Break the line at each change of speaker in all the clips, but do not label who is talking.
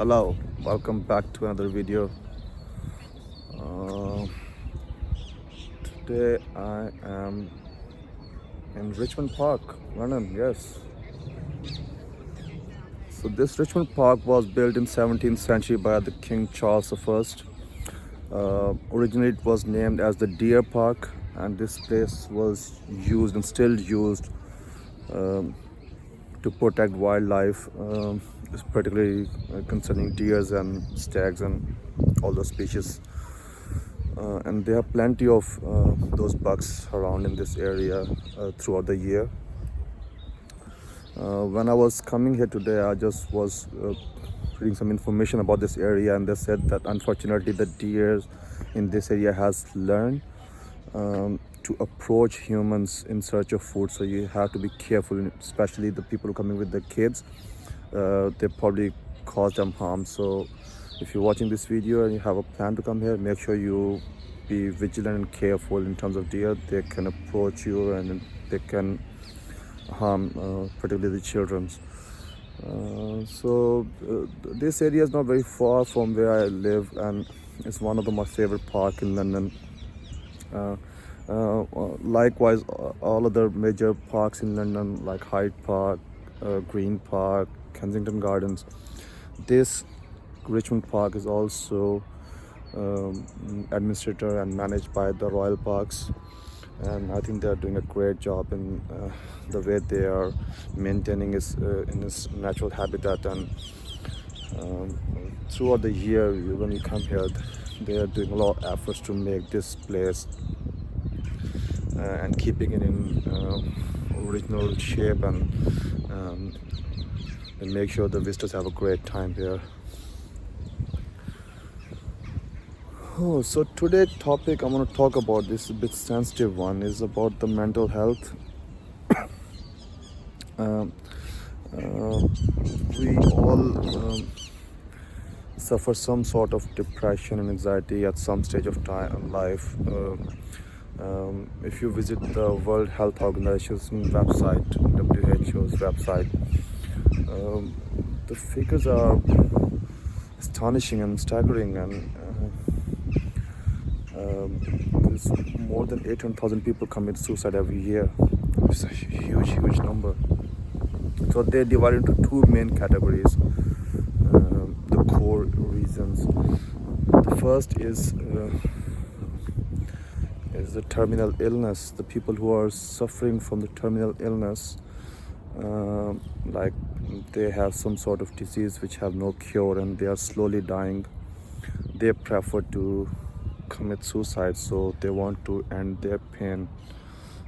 Hello, welcome back to another video. Uh, Today I am in Richmond Park, London. Yes. So this Richmond Park was built in 17th century by the King Charles I. Originally it was named as the Deer Park, and this place was used and still used um, to protect wildlife, particularly concerning deers and stags and all those species. And there are plenty of those bugs around in this area throughout the year. When I was coming here today, I just was reading some information about this area, and they said that unfortunately the deer in this area has learned to approach humans in search of food. So you have to be careful, especially the people coming with the kids. They probably cause them harm. So if you're watching this video and you have a plan to come here, make sure you be vigilant and careful in terms of deer. They can approach you and they can harm particularly the children. This area is not very far from where I live, and it's one of my favorite park in London. Likewise, all other major parks in London like Hyde Park, Green Park, Kensington Gardens. This Richmond Park is also administered and managed by the Royal Parks, and I think they are doing a great job in the way they are maintaining its in its natural habitat. And throughout the year, when you come here, they are doing a lot of efforts to make this place and keeping it in original shape, and make sure the visitors have a great time here. Oh, so today's topic I want to talk about, this a bit sensitive one, is about the mental health. um, we all suffer some sort of depression and anxiety at some stage of time in life. If you visit the World Health Orgnisation website, WHO's website, the figures are astonishing and staggering, and there's more than 800,000 people commit suicide every year. It's a huge number. So they divide into two main categories. The core reasons. The first is the terminal illness. The people who are suffering from the terminal illness, like they have some sort of disease which have no cure and they are slowly dying. They prefer to commit suicide, so they want to end their pain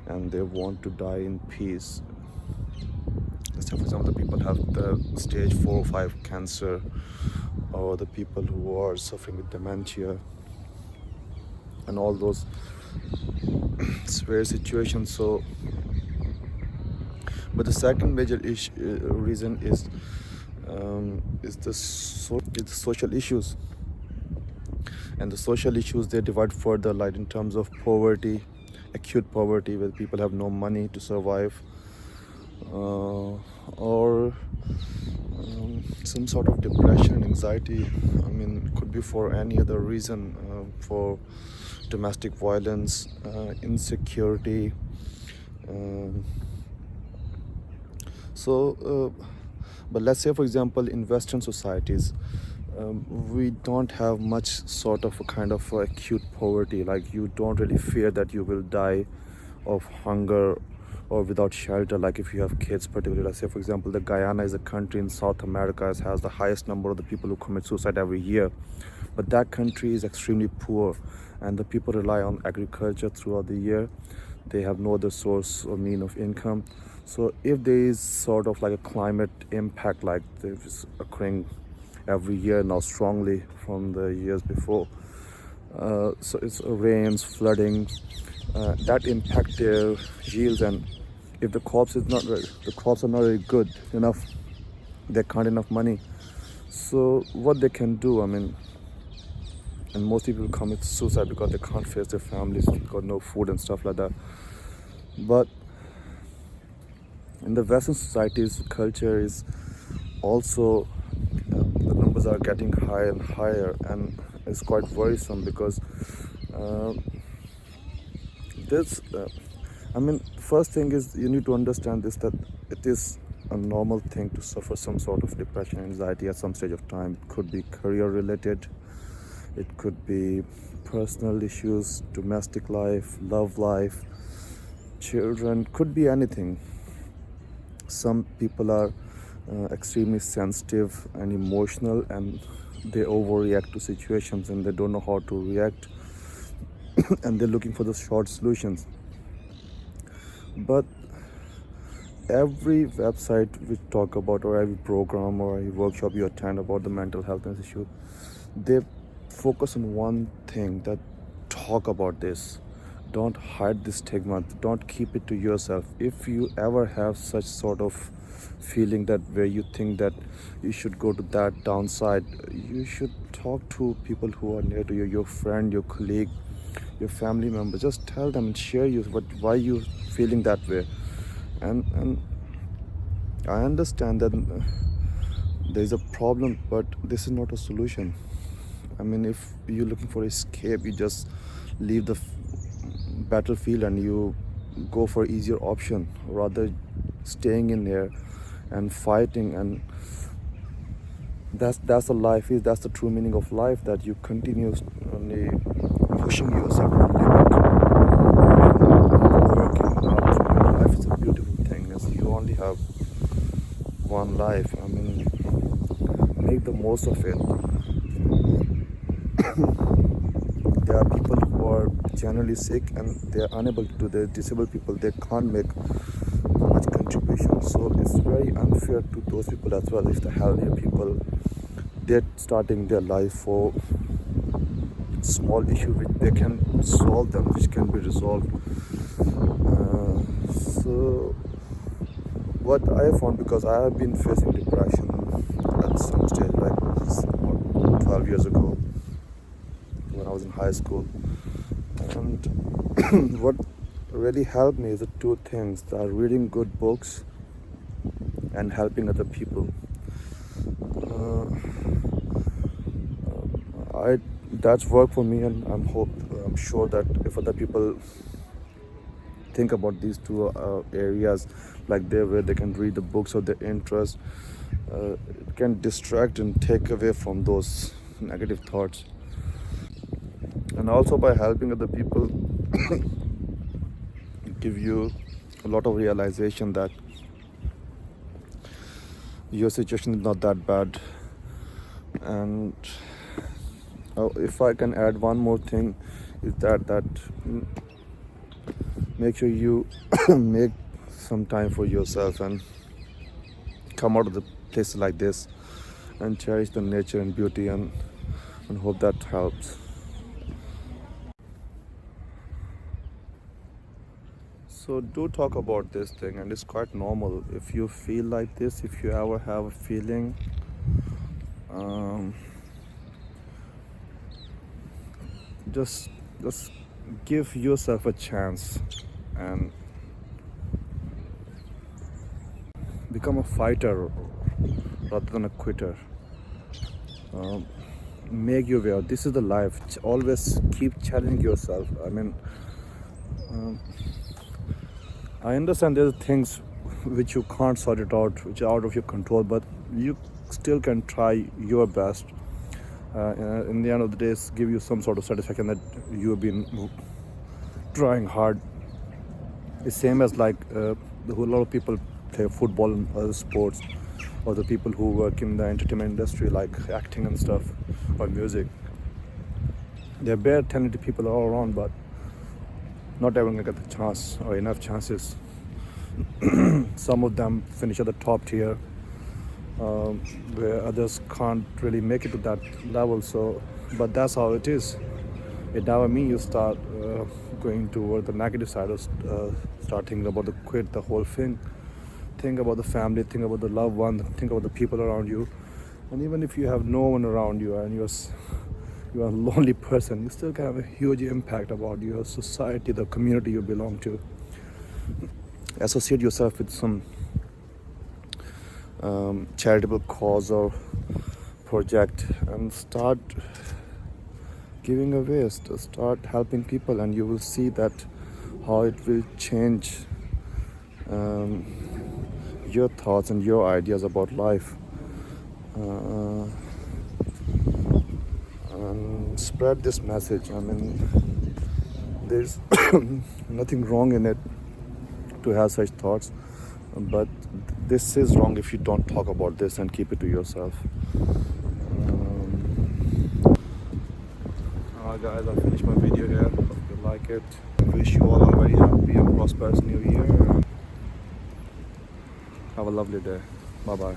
and they want to die in peace. So for example, the people have the stage 4 or 5 cancer, or the people who are suffering with dementia and all those severe situations. So but the second major reason is the social issues. And the social issues, they divide further, like in terms of poverty, acute poverty, where people have no money to survive, or some sort of depression and anxiety. I mean, it could be for any other reason, for domestic violence, insecurity. But let's say, for example, in Western societies, we don't have much sort of a kind of acute poverty. Like, you don't really fear that you will die of hunger or without shelter. Like if you have kids, particularly, let's say for example, the Guyana is a country in South America, has the highest number of the people who commit suicide every year. But that country is extremely poor, and the people rely on agriculture throughout the year. They have no other source or mean of income. So if there is sort of like a climate impact, like this is occurring every year now strongly from the years before, so it's rains, flooding, that impact their yields. And if the crops are not really good enough, they can't enough money. So what they can do, I mean, and most people commit suicide because they can't face their families, they got no food and stuff like that. But in the Western societies, culture is also the numbers numbers are getting higher and higher, and it's quite worrisome because uh, this I mean, first thing is you need to understand this, that it is a normal thing to suffer some sort of depression, anxiety at some stage of time. It could be career related, it could be personal issues, domestic life, love life, children, could be anything. Some people are extremely sensitive and emotional, and they overreact to situations and they don't know how to react and they're looking for the short solutions. But every website we talk about, or every program or every workshop you attend about the mental health issue, they focus on one thing, that talk about this. Don't hide this stigma, don't keep it to yourself. If you ever have such sort of feeling that where you think that you should go to that downside, you should talk to people who are near to you, your friend, your colleague, your family member. Just tell them and share you why you feeling that way. And I understand that there's a problem, but this is not a solution. I mean, if you're looking for escape, you just leave the battlefield and you go for easier option rather staying in there and fighting. And that's the life is, that's the true meaning of life, that you continuously pushing yourself to the limit, working out. Life is a beautiful thing, as you only have one life. I mean, make the most of it. There are people who are generally sick and they are unable to do. The disabled people, they can't make much contribution, so it's very unfair to those people as well. If the healthier people, they're starting their life for small issue which they can solve them, which can be resolved. So what I found, because I have been facing depression at some stage, like 12 years ago when I was in high school, and what really helped me is the two things, that are reading good books and helping other people. That's worked for me, and I'm sure that if other people think about these two areas, like where they can read the books of their interest, it can distract and take away from those negative thoughts. And also by helping other people give you a lot of realization that your situation is not that bad. And if I can add one more thing, is that make sure you make some time for yourself and come out of the places like this and cherish the nature and beauty, and hope that helps. So do talk about this thing, and it's quite normal if you feel like this. If you ever have a feeling, just give yourself a chance and become a fighter rather than a quitter. Make you aware, this is the life. Always keep challenging yourself. I mean, I understand there's things which you can't sort it out, which are out of your control, but you still can try your best. In the end of the day, give you some sort of satisfaction that you have been trying hard. It's same as like a lot of people play football and other sports, or the people who work in the entertainment industry, like acting and stuff, or music. There are bare talented people all around, but not everyone can get the chance or enough chances. Some of them finish at the top tier, where others can't really make it to that level. So, but that's how it is. It never means you start going toward the negative side, or start thinking about the quit the whole thing. Think about the family, think about the loved one, think about the people around you. And even if you have no one around you and you're a lonely person, you still can have a huge impact about your society, the community you belong to. Associate yourself with some charitable cause or project and start giving away, start helping people, and you will see that how it will change um, your thoughts and your ideas about life. And spread this message. I mean, there's nothing wrong in it to have such thoughts, but this is wrong if you don't talk about this and keep it to yourself. Guys, I finished my video here. Hope you like it. I wish you all a very happy and prosperous new year. Have a lovely day. Bye bye.